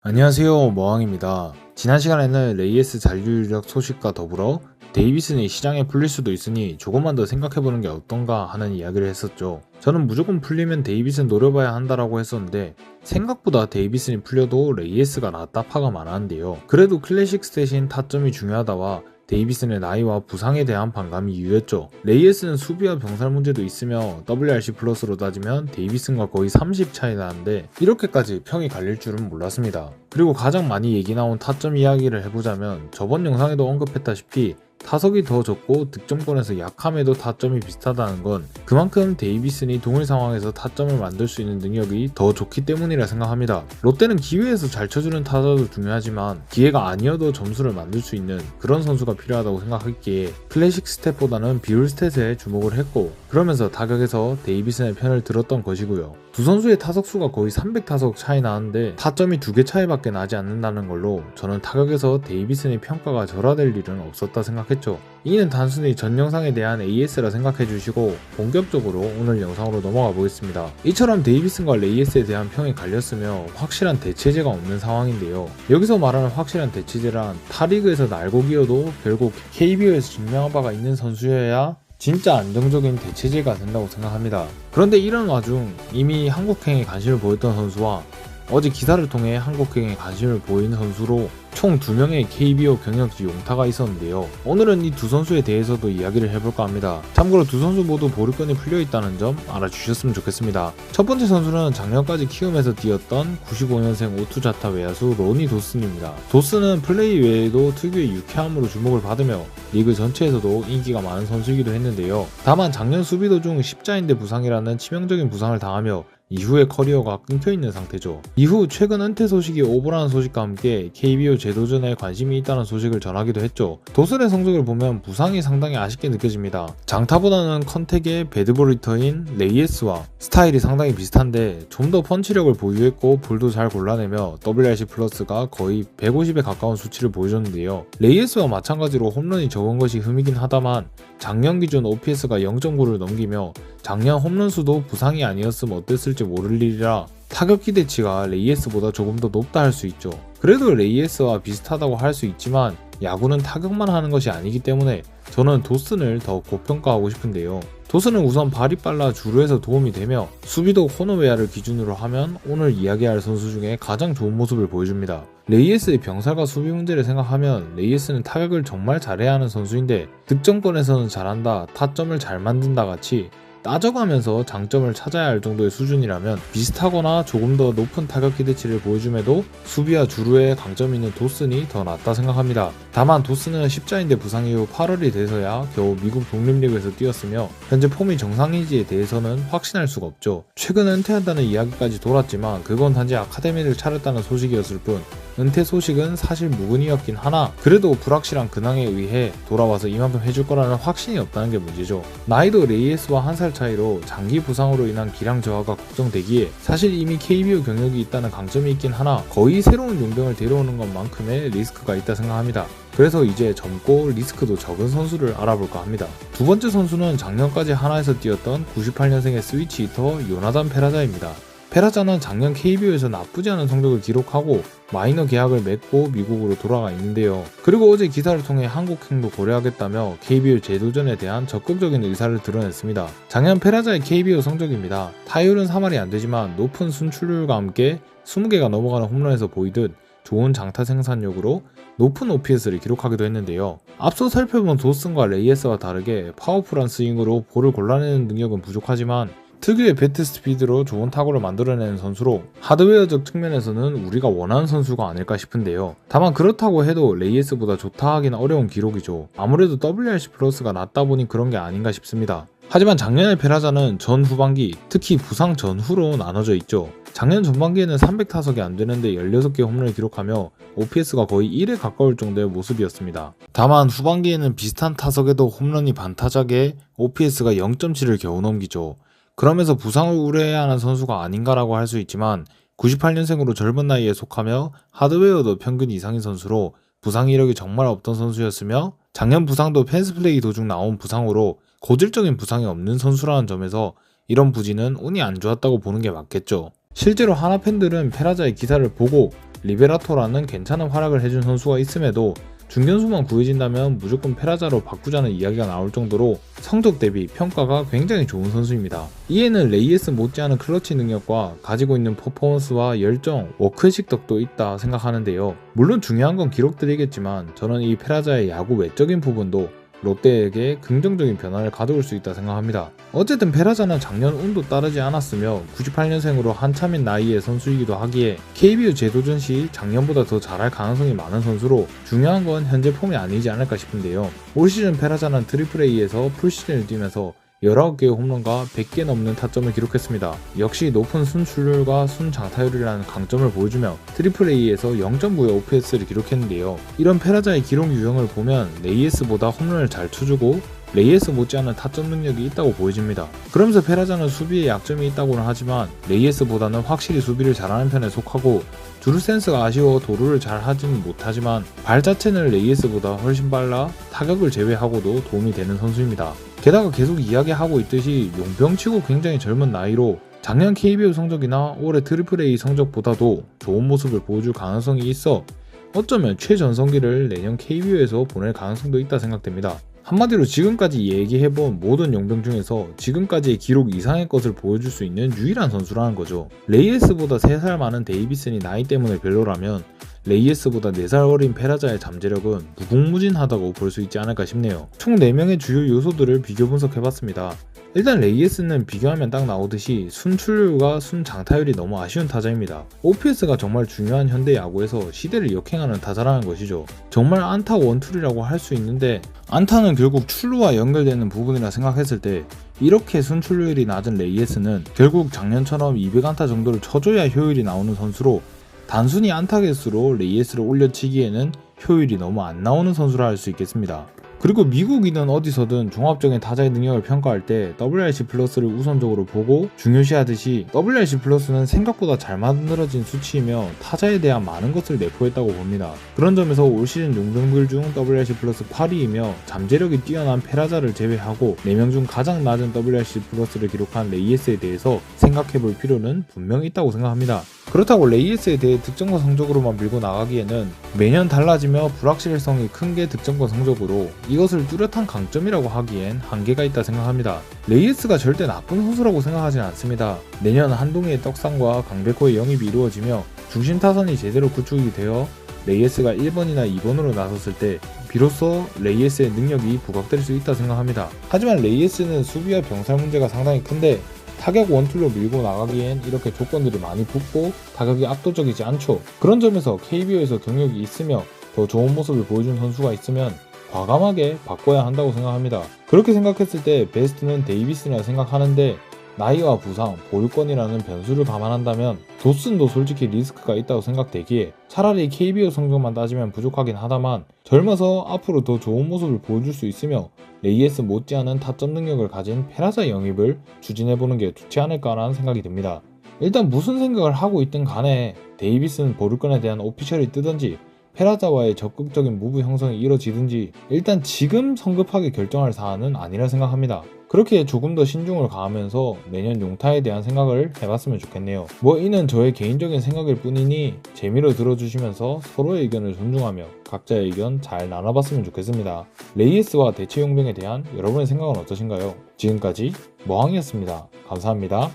안녕하세요, 머왕입니다. 지난 시간에는 레이에스 잔류 이력 소식과 더불어 데이비슨이 시장에 풀릴 수도 있으니 조금만 더 생각해보는 게 어떤가 하는 이야기를 했었죠. 저는 무조건 풀리면 데이비슨 노려봐야 한다라고 했었는데 생각보다 데이비슨이 풀려도 레이에스가 낫다 파가 많았는데요. 그래도 클래식스 대신 타점이 중요하다와 데이비슨의 나이와 부상에 대한 반감이 유였죠. 레이에스는 수비와 병살 문제도 있으며 WRC 플러스로 따지면 데이비슨과 거의 30 차이 나는데 이렇게까지 평이 갈릴 줄은 몰랐습니다. 그리고 가장 많이 얘기 나온 타점 이야기를 해보자면 저번 영상에도 언급했다시피 타석이 더 적고 득점권에서 약함에도 타점이 비슷하다는 건 그만큼 데이비슨이 동일 상황에서 타점을 만들 수 있는 능력이 더 좋기 때문이라 생각합니다. 롯데는 기회에서 잘 쳐주는 타자도 중요하지만 기회가 아니어도 점수를 만들 수 있는 그런 선수가 필요하다고 생각했기에 클래식 스탯보다는 비율 스탯에 주목을 했고 그러면서 타격에서 데이비슨의 편을 들었던 것이고요. 두 선수의 타석수가 거의 300타석 차이 나는데 타점이 2개 차이밖에 나지 않는다는 걸로 저는 타격에서 데이비슨의 평가가 절하될 일은 없었다 생각했죠. 이는 단순히 전 영상에 대한 AS라 생각해주시고 본격적으로 오늘 영상으로 넘어가 보겠습니다. 이처럼 데이비슨과 레이에스에 대한 평이 갈렸으며 확실한 대체제가 없는 상황인데요. 여기서 말하는 확실한 대체제란 타리그에서 날고 기어도 결국 KBO에서 증명한 바가 있는 선수여야 진짜 안정적인 대체제가 된다고 생각합니다. 그런데 이런 와중 이미 한국행에 관심을 보였던 선수와 어제 기사를 통해 한국행에 관심을 보이는 선수로 총 2명의 KBO 경력지 용타가 있었는데요. 오늘은 이 두 선수에 대해서도 이야기를 해볼까 합니다. 참고로 두 선수 모두 보류권이 풀려있다는 점 알아주셨으면 좋겠습니다. 첫 번째 선수는 작년까지 키움에서 뛰었던 95년생 오투자타 외야수 로니 도슨입니다. 도슨은 플레이 외에도 특유의 유쾌함으로 주목을 받으며 리그 전체에서도 인기가 많은 선수이기도 했는데요. 다만 작년 수비 도중 십자인대 부상이라는 치명적인 부상을 당하며 이후의 커리어가 끊겨있는 상태죠. 이후 최근 은퇴 소식이 오보라는 소식과 함께 KBO 재도전에 관심이 있다는 소식을 전하기도 했죠. 도슨의 성적을 보면 부상이 상당히 아쉽게 느껴집니다. 장타보다는 컨택의 배드볼 리터인 레이에스와 스타일이 상당히 비슷한데 좀 더 펀치력을 보유했고 볼도 잘 골라내며 WRC 플러스가 거의 150에 가까운 수치를 보여줬는데요. 레이에스와 마찬가지로 홈런이 적은 것이 흠이긴 하다만 작년 기준 OPS가 0.9를 넘기며 작년 홈런 수도 부상이 아니었으면 어땠을지 모를 일이라 타격 기대치가 레이에스보다 조금 더 높다 할 수 있죠. 그래도 레이에스와 비슷하다고 할 수 있지만 야구는 타격만 하는 것이 아니기 때문에 저는 도슨을 더 고평가하고 싶은데요. 도슨은 우선 발이 빨라 주루에서 도움이 되며 수비도 코너웨아를 기준으로 하면 오늘 이야기할 선수 중에 가장 좋은 모습을 보여줍니다. 레이에스의 병살과 수비 문제를 생각하면 레이에스는 타격을 정말 잘해야 하는 선수인데 득점권에서는 잘한다, 타점을 잘 만든다 같이 따져가면서 장점을 찾아야 할 정도의 수준이라면 비슷하거나 조금 더 높은 타격 기대치를 보여줌에도 수비와 주루에 강점이 있는 도슨이 더 낫다 생각합니다. 다만 도슨은 십자인대 부상 이후 8월이 돼서야 겨우 미국 독립리그에서 뛰었으며 현재 폼이 정상인지에 대해서는 확신할 수가 없죠. 최근 은퇴한다는 이야기까지 돌았지만 그건 단지 아카데미를 차렸다는 소식이었을 뿐 은퇴 소식은 사실 무근이었긴 하나 그래도 불확실한 근황에 의해 돌아와서 이만큼 해줄 거라는 확신이 없다는 게 문제죠. 나이도 레이에스와 한 살 차이로 장기 부상으로 인한 기량 저하가 걱정되기에 사실 이미 KBO 경력이 있다는 강점이 있긴 하나 거의 새로운 용병을 데려오는 것만큼의 리스크가 있다 생각합니다. 그래서 이제 젊고 리스크도 적은 선수를 알아볼까 합니다. 두 번째 선수는 작년까지 하나에서 뛰었던 98년생의 스위치 히터 요나단 페라자입니다. 페라자는 작년 KBO에서 나쁘지 않은 성적을 기록하고 마이너 계약을 맺고 미국으로 돌아가 있는데요. 그리고 어제 기사를 통해 한국행도 고려하겠다며 KBO 재도전에 대한 적극적인 의사를 드러냈습니다. 작년 페라자의 KBO 성적입니다. 타율은 3할이 안되지만 높은 순출률과 함께 20개가 넘어가는 홈런에서 보이듯 좋은 장타 생산력으로 높은 OPS를 기록하기도 했는데요. 앞서 살펴본 도슨과 레이에스와 다르게 파워풀한 스윙으로 볼을 골라내는 능력은 부족하지만 특유의 배트 스피드로 좋은 타구를 만들어내는 선수로 하드웨어적 측면에서는 우리가 원하는 선수가 아닐까 싶은데요. 다만 그렇다고 해도 레이에스보다 좋다 하긴 어려운 기록이죠. 아무래도 WRC 플러스가 낮다 보니 그런 게 아닌가 싶습니다. 하지만 작년의 페라자는 전 후반기, 특히 부상 전후로 나눠져 있죠. 작년 전반기에는 300타석이 안되는데 16개 홈런을 기록하며 OPS가 거의 1에 가까울 정도의 모습이었습니다. 다만 후반기에는 비슷한 타석에도 홈런이 반타작에 OPS가 0.7을 겨우 넘기죠. 그러면서 부상을 우려해야 하는 선수가 아닌가라고 할 수 있지만 98년생으로 젊은 나이에 속하며 하드웨어도 평균 이상인 선수로 부상 이력이 정말 없던 선수였으며 작년 부상도 펜스플레이 도중 나온 부상으로 고질적인 부상이 없는 선수라는 점에서 이런 부진은 운이 안 좋았다고 보는 게 맞겠죠. 실제로 하나 팬들은 페라자의 기사를 보고 리베라토라는 괜찮은 활약을 해준 선수가 있음에도 중견수만 구해진다면 무조건 페라자로 바꾸자는 이야기가 나올 정도로 성적 대비 평가가 굉장히 좋은 선수입니다. 이에는 레이에스 못지않은 클러치 능력과 가지고 있는 퍼포먼스와 열정, 워크의식 덕도 있다 생각하는데요. 물론 중요한 건 기록들이겠지만 저는 이 페라자의 야구 외적인 부분도 롯데에게 긍정적인 변화를 가져올 수 있다 생각합니다. 어쨌든 페라자는 작년 운도 따르지 않았으며 98년생으로 한참인 나이의 선수이기도 하기에 KBO 재도전 시 작년보다 더 잘할 가능성이 많은 선수로 중요한 건 현재 폼이 아니지 않을까 싶은데요. 올 시즌 페라자는 트리플A에서 풀시즌을 뛰면서 19개의 홈런과 100개 넘는 타점을 기록했습니다. 역시 높은 순출률과 순장타율이라는 강점을 보여주며 트리플A에서 0.9의 OPS를 기록했는데요. 이런 페라자의 기록 유형을 보면 레이에스보다 홈런을 잘 쳐주고 레이에스 못지않은 타점 능력이 있다고 보여집니다. 그러면서 페라자는 수비에 약점이 있다고는 하지만 레이에스보다는 확실히 수비를 잘하는 편에 속하고 주루 센스가 아쉬워 도루를 잘 하지는 못하지만 발 자체는 레이에스보다 훨씬 빨라 타격을 제외하고도 도움이 되는 선수입니다. 게다가 계속 이야기하고 있듯이 용병치고 굉장히 젊은 나이로 작년 KBO 성적이나 올해 트리플A 성적보다도 좋은 모습을 보여줄 가능성이 있어 어쩌면 최전성기를 내년 KBO에서 보낼 가능성도 있다 생각됩니다. 한마디로 지금까지 얘기해본 모든 용병 중에서 지금까지의 기록 이상의 것을 보여줄 수 있는 유일한 선수라는 거죠. 레이에스보다 3살 많은 데이비슨이 나이 때문에 별로라면 레이에스보다 4살 어린 페라자의 잠재력은 무궁무진하다고 볼 수 있지 않을까 싶네요. 총 4명의 주요 요소들을 비교 분석해봤습니다. 일단 레이에스는 비교하면 딱 나오듯이 순출률과 순장타율이 너무 아쉬운 타자입니다. OPS가 정말 중요한 현대 야구에서 시대를 역행하는 타자라는 것이죠. 정말 안타 원툴이라고 할 수 있는데 안타는 결국 출루와 연결되는 부분이라 생각했을 때 이렇게 순출률이 낮은 레이에스는 결국 작년처럼 200안타 정도를 쳐줘야 효율이 나오는 선수로 단순히 안타 개수로 레이에스를 올려치기에는 효율이 너무 안 나오는 선수라 할 수 있겠습니다. 그리고 미국이든 어디서든 종합적인 타자의 능력을 평가할 때 WRC 플러스를 우선적으로 보고 중요시하듯이 WRC 플러스는 생각보다 잘 만들어진 수치이며 타자에 대한 많은 것을 내포했다고 봅니다. 그런 점에서 올 시즌 용병들 중 WRC 플러스 8위이며 잠재력이 뛰어난 페라자를 제외하고 4명 중 가장 낮은 WRC 플러스를 기록한 레이에스에 대해서 생각해볼 필요는 분명히 있다고 생각합니다. 그렇다고 레이에스에 대해 득점권 성적으로만 밀고 나가기에는 매년 달라지며 불확실성이 큰 게 득점권 성적으로 이것을 뚜렷한 강점이라고 하기엔 한계가 있다 생각합니다. 레이에스가 절대 나쁜 선수라고 생각하진 않습니다. 내년 한동희의 떡상과 강백호의 영입이 이루어지며 중심 타선이 제대로 구축이 되어 레이에스가 1번이나 2번으로 나섰을 때 비로소 레이에스의 능력이 부각될 수 있다 생각합니다. 하지만 레이에스는 수비와 병살 문제가 상당히 큰데 타격 원툴로 밀고 나가기엔 이렇게 조건들이 많이 붙고 타격이 압도적이지 않죠. 그런 점에서 KBO에서 경력이 있으며 더 좋은 모습을 보여준 선수가 있으면 과감하게 바꿔야 한다고 생각합니다. 그렇게 생각했을 때 베스트는 데이비슨이라 생각하는데 나이와 부상, 보유권이라는 변수를 감안한다면 도슨도 솔직히 리스크가 있다고 생각되기에 차라리 KBO 성적만 따지면 부족하긴 하다만 젊어서 앞으로 더 좋은 모습을 보여줄 수 있으며 레이에스 못지않은 타점 능력을 가진 페라자 영입을 추진해보는 게 좋지 않을까라는 생각이 듭니다. 일단 무슨 생각을 하고 있든 간에 데이비슨 보류권에 대한 오피셜이 뜨든지 페라자와의 적극적인 무브 형성이 이뤄지든지 일단 지금 성급하게 결정할 사안은 아니라 생각합니다. 그렇게 조금 더 신중을 가하면서 내년 용타에 대한 생각을 해봤으면 좋겠네요. 이는 저의 개인적인 생각일 뿐이니 재미로 들어주시면서 서로의 의견을 존중하며 각자의 의견 잘 나눠봤으면 좋겠습니다. 레이에스와 대체 용병에 대한 여러분의 생각은 어떠신가요? 지금까지 머항이었습니다. 감사합니다.